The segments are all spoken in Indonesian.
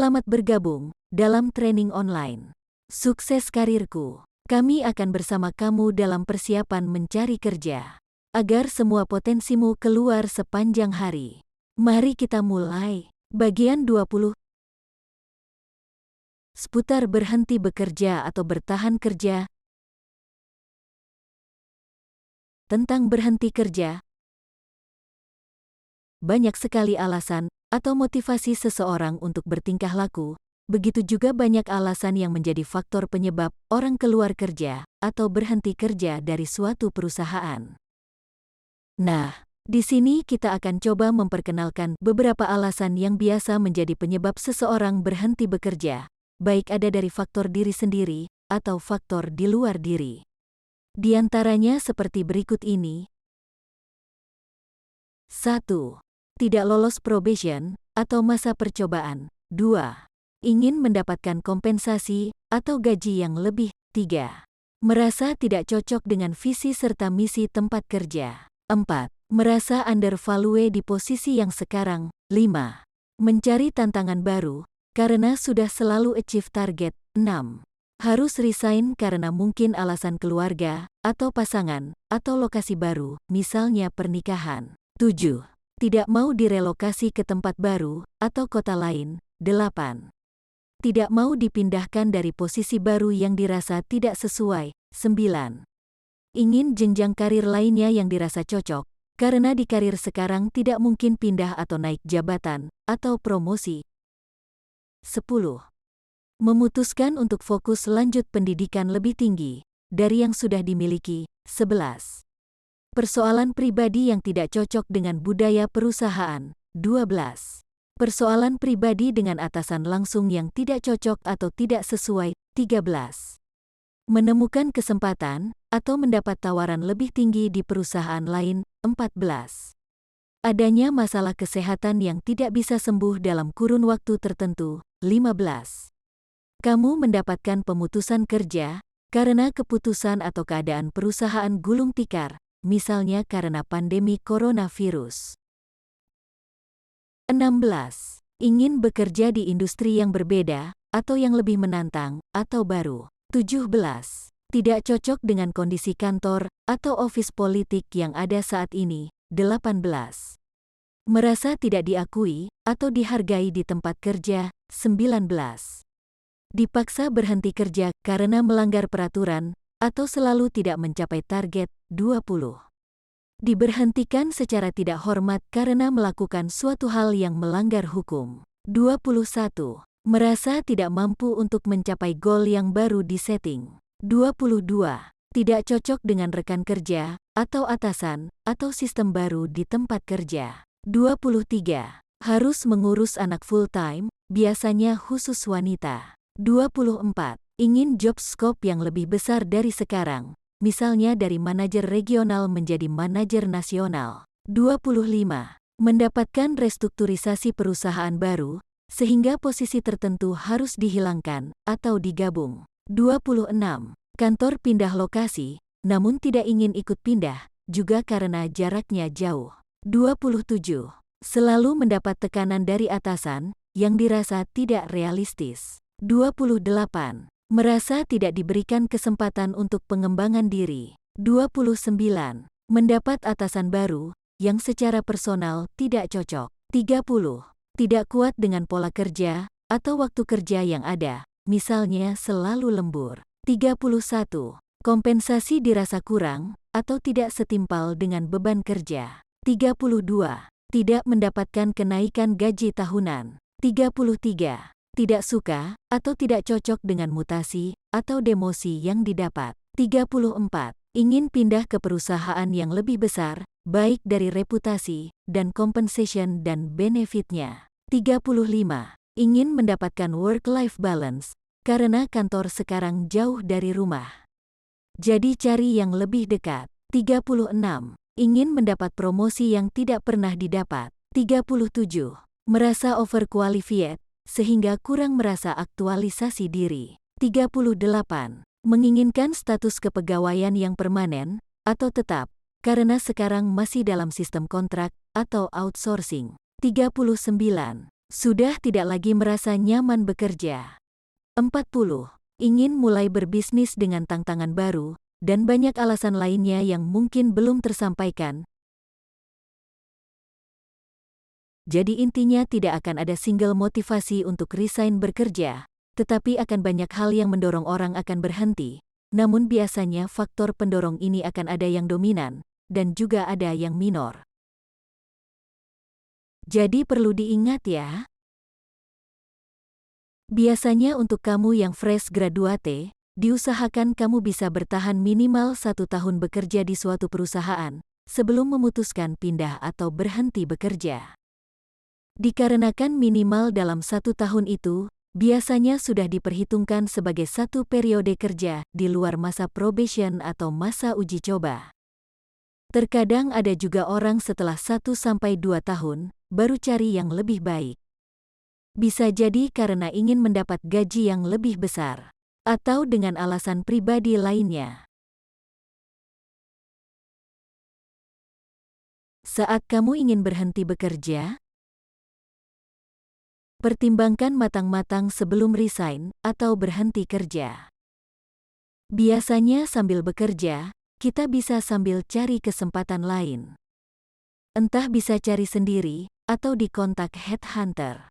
Selamat bergabung dalam training online. Sukses karirku. Kami akan bersama kamu dalam persiapan mencari kerja, agar semua potensimu keluar sepanjang hari. Mari kita mulai. Bagian 20. Seputar berhenti bekerja atau bertahan kerja. Tentang berhenti kerja, banyak sekali alasan atau motivasi seseorang untuk bertingkah laku, begitu juga banyak alasan yang menjadi faktor penyebab orang keluar kerja atau berhenti kerja dari suatu perusahaan. Nah, di sini kita akan coba memperkenalkan beberapa alasan yang biasa menjadi penyebab seseorang berhenti bekerja, baik ada dari faktor diri sendiri atau faktor di luar diri. Di antaranya seperti berikut ini. 1. Tidak lolos probation atau masa percobaan. 2. Ingin mendapatkan kompensasi atau gaji yang lebih. 3. Merasa tidak cocok dengan visi serta misi tempat kerja. 4. Merasa undervalue di posisi yang sekarang. 5. Mencari tantangan baru karena sudah selalu achieve target. 6. Harus resign karena mungkin alasan keluarga atau pasangan atau lokasi baru, misalnya pernikahan. 7. Tidak mau direlokasi ke tempat baru atau kota lain. 8. Tidak mau dipindahkan dari posisi baru yang dirasa tidak sesuai. 9. Ingin jenjang karir lainnya yang dirasa cocok, karena di karir sekarang tidak mungkin pindah atau naik jabatan atau promosi. 10. Memutuskan untuk fokus lanjut pendidikan lebih tinggi dari yang sudah dimiliki. 11. Persoalan pribadi yang tidak cocok dengan budaya perusahaan. 12. Persoalan pribadi dengan atasan langsung yang tidak cocok atau tidak sesuai. 13. Menemukan kesempatan atau mendapat tawaran lebih tinggi di perusahaan lain. 14. Adanya masalah kesehatan yang tidak bisa sembuh dalam kurun waktu tertentu. 15. Kamu mendapatkan pemutusan kerja karena keputusan atau keadaan perusahaan gulung tikar, misalnya karena pandemi coronavirus. 16. Ingin bekerja di industri yang berbeda, atau yang lebih menantang, atau baru. 17. Tidak cocok dengan kondisi kantor, atau office politik yang ada saat ini. 18. Merasa tidak diakui, atau dihargai di tempat kerja. 19. Dipaksa berhenti kerja karena melanggar peraturan, atau selalu tidak mencapai target. 20. Diberhentikan secara tidak hormat karena melakukan suatu hal yang melanggar hukum. 21. Merasa tidak mampu untuk mencapai goal yang baru disetting. 22. Tidak cocok dengan rekan kerja, atau atasan, atau sistem baru di tempat kerja. 23. Harus mengurus anak full-time, biasanya khusus wanita. 24. Ingin job scope yang lebih besar dari sekarang, misalnya dari manajer regional menjadi manajer nasional. 25. Mendapatkan restrukturisasi perusahaan baru, sehingga posisi tertentu harus dihilangkan atau digabung. 26. Kantor pindah lokasi, namun tidak ingin ikut pindah, juga karena jaraknya jauh. 27. Selalu mendapat tekanan dari atasan, yang dirasa tidak realistis. 28. Merasa tidak diberikan kesempatan untuk pengembangan diri. 29. Mendapat atasan baru, yang secara personal tidak cocok. 30. Tidak kuat dengan pola kerja, atau waktu kerja yang ada, misalnya selalu lembur. 31. Kompensasi dirasa kurang, atau tidak setimpal dengan beban kerja. 32. Tidak mendapatkan kenaikan gaji tahunan. 33. Tidak suka, atau tidak cocok dengan mutasi, atau demosi yang didapat. 34. Ingin pindah ke perusahaan yang lebih besar, baik dari reputasi, dan compensation dan benefitnya. 35. Ingin mendapatkan work-life balance, karena kantor sekarang jauh dari rumah. Jadi cari yang lebih dekat. 36. Ingin mendapat promosi yang tidak pernah didapat. 37. Merasa overqualified, sehingga kurang merasa aktualisasi diri. 38. Menginginkan status kepegawaian yang permanen, atau tetap, karena sekarang masih dalam sistem kontrak, atau outsourcing. 39. Sudah tidak lagi merasa nyaman bekerja. 40. Ingin mulai berbisnis dengan tantangan baru, dan banyak alasan lainnya yang mungkin belum tersampaikan. Jadi intinya tidak akan ada single motivasi untuk resign bekerja, tetapi akan banyak hal yang mendorong orang akan berhenti. Namun biasanya faktor pendorong ini akan ada yang dominan, dan juga ada yang minor. Jadi perlu diingat ya. Biasanya untuk kamu yang fresh graduate, diusahakan kamu bisa bertahan minimal 1 tahun bekerja di suatu perusahaan, sebelum memutuskan pindah atau berhenti bekerja. Dikarenakan minimal dalam 1 tahun itu, biasanya sudah diperhitungkan sebagai satu periode kerja di luar masa probation atau masa uji coba. Terkadang ada juga orang setelah 1 sampai 2 tahun, baru cari yang lebih baik. Bisa jadi karena ingin mendapat gaji yang lebih besar, atau dengan alasan pribadi lainnya. Saat kamu ingin berhenti bekerja, pertimbangkan matang-matang sebelum resign atau berhenti kerja. Biasanya sambil bekerja, kita bisa sambil cari kesempatan lain. Entah bisa cari sendiri, atau dikontak headhunter.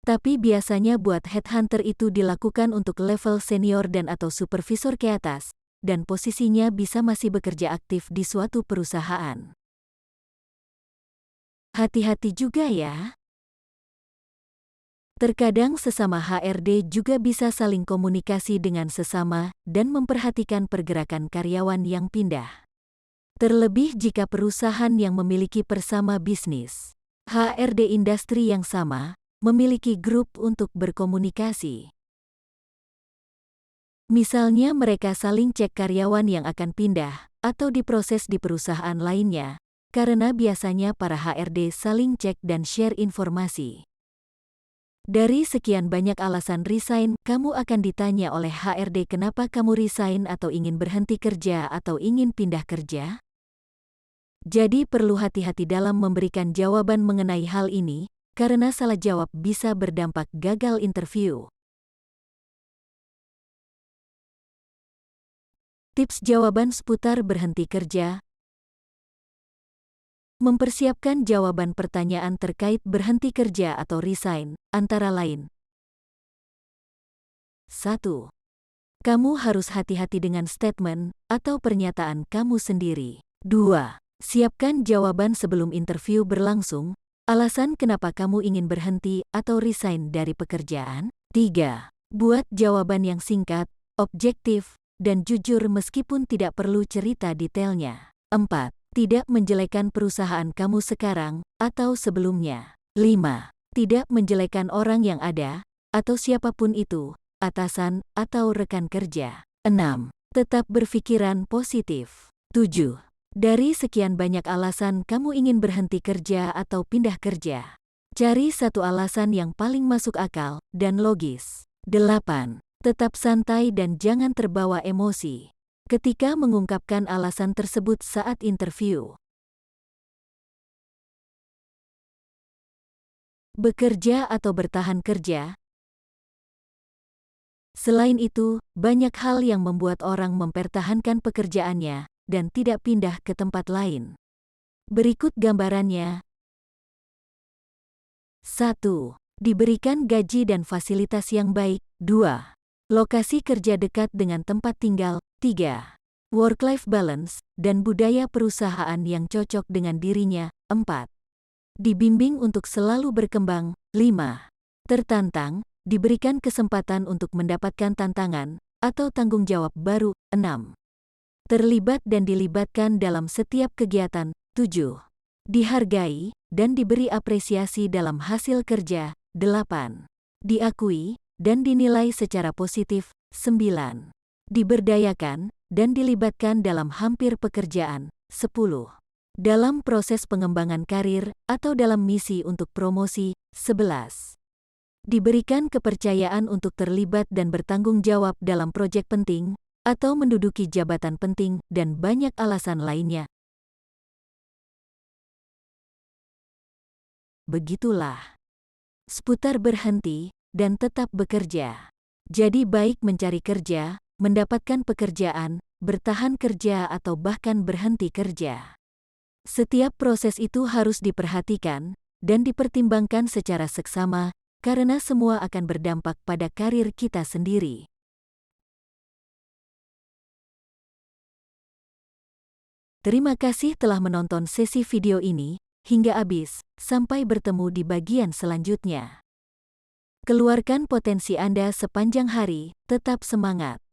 Tapi biasanya buat headhunter itu dilakukan untuk level senior dan atau supervisor ke atas, dan posisinya bisa masih bekerja aktif di suatu perusahaan. Hati-hati juga ya. Terkadang sesama HRD juga bisa saling komunikasi dengan sesama dan memperhatikan pergerakan karyawan yang pindah. Terlebih jika perusahaan yang memiliki persama bisnis, HRD industri yang sama, memiliki grup untuk berkomunikasi. Misalnya mereka saling cek karyawan yang akan pindah atau diproses di perusahaan lainnya, karena biasanya para HRD saling cek dan share informasi. Dari sekian banyak alasan resign, kamu akan ditanya oleh HRD kenapa kamu resign atau ingin berhenti kerja atau ingin pindah kerja. Jadi perlu hati-hati dalam memberikan jawaban mengenai hal ini, karena salah jawab bisa berdampak gagal interview. Tips jawaban seputar berhenti kerja. Mempersiapkan jawaban pertanyaan terkait berhenti kerja atau resign, antara lain. 1. Kamu harus hati-hati dengan statement atau pernyataan kamu sendiri. 2. Siapkan jawaban sebelum interview berlangsung. Alasan kenapa kamu ingin berhenti atau resign dari pekerjaan. 3. Buat jawaban yang singkat, objektif, dan jujur meskipun tidak perlu cerita detailnya. 4. Tidak menjelekan perusahaan kamu sekarang atau sebelumnya. 5. Tidak menjelekan orang yang ada, atau siapapun itu, atasan atau rekan kerja. 6. Tetap berpikiran positif. 7. Dari sekian banyak alasan kamu ingin berhenti kerja atau pindah kerja, cari satu alasan yang paling masuk akal dan logis. 8. Tetap santai dan jangan terbawa emosi ketika mengungkapkan alasan tersebut saat interview. Bekerja atau bertahan kerja. Selain itu, banyak hal yang membuat orang mempertahankan pekerjaannya dan tidak pindah ke tempat lain. Berikut gambarannya. 1. Diberikan gaji dan fasilitas yang baik. 2. Lokasi kerja dekat dengan tempat tinggal. 3. Work-life balance dan budaya perusahaan yang cocok dengan dirinya. 4. Dibimbing untuk selalu berkembang. 5. Tertantang, diberikan kesempatan untuk mendapatkan tantangan atau tanggung jawab baru. 6. Terlibat dan dilibatkan dalam setiap kegiatan. 7. Dihargai dan diberi apresiasi dalam hasil kerja. 8. Diakui dan dinilai secara positif. 9. Diberdayakan dan dilibatkan dalam hampir pekerjaan. 10. Dalam proses pengembangan karir atau dalam misi untuk promosi. 11. Diberikan kepercayaan untuk terlibat dan bertanggung jawab dalam proyek penting atau menduduki jabatan penting, dan banyak alasan lainnya. Begitulah. seputar berhenti, dan tetap bekerja. Jadi baik mencari kerja, mendapatkan pekerjaan, bertahan kerja atau bahkan berhenti kerja. Setiap proses itu harus diperhatikan dan dipertimbangkan secara seksama, karena semua akan berdampak pada karir kita sendiri. Terima kasih telah menonton sesi video ini hingga habis. Sampai bertemu di bagian selanjutnya. Keluarkan potensi Anda sepanjang hari, tetap semangat.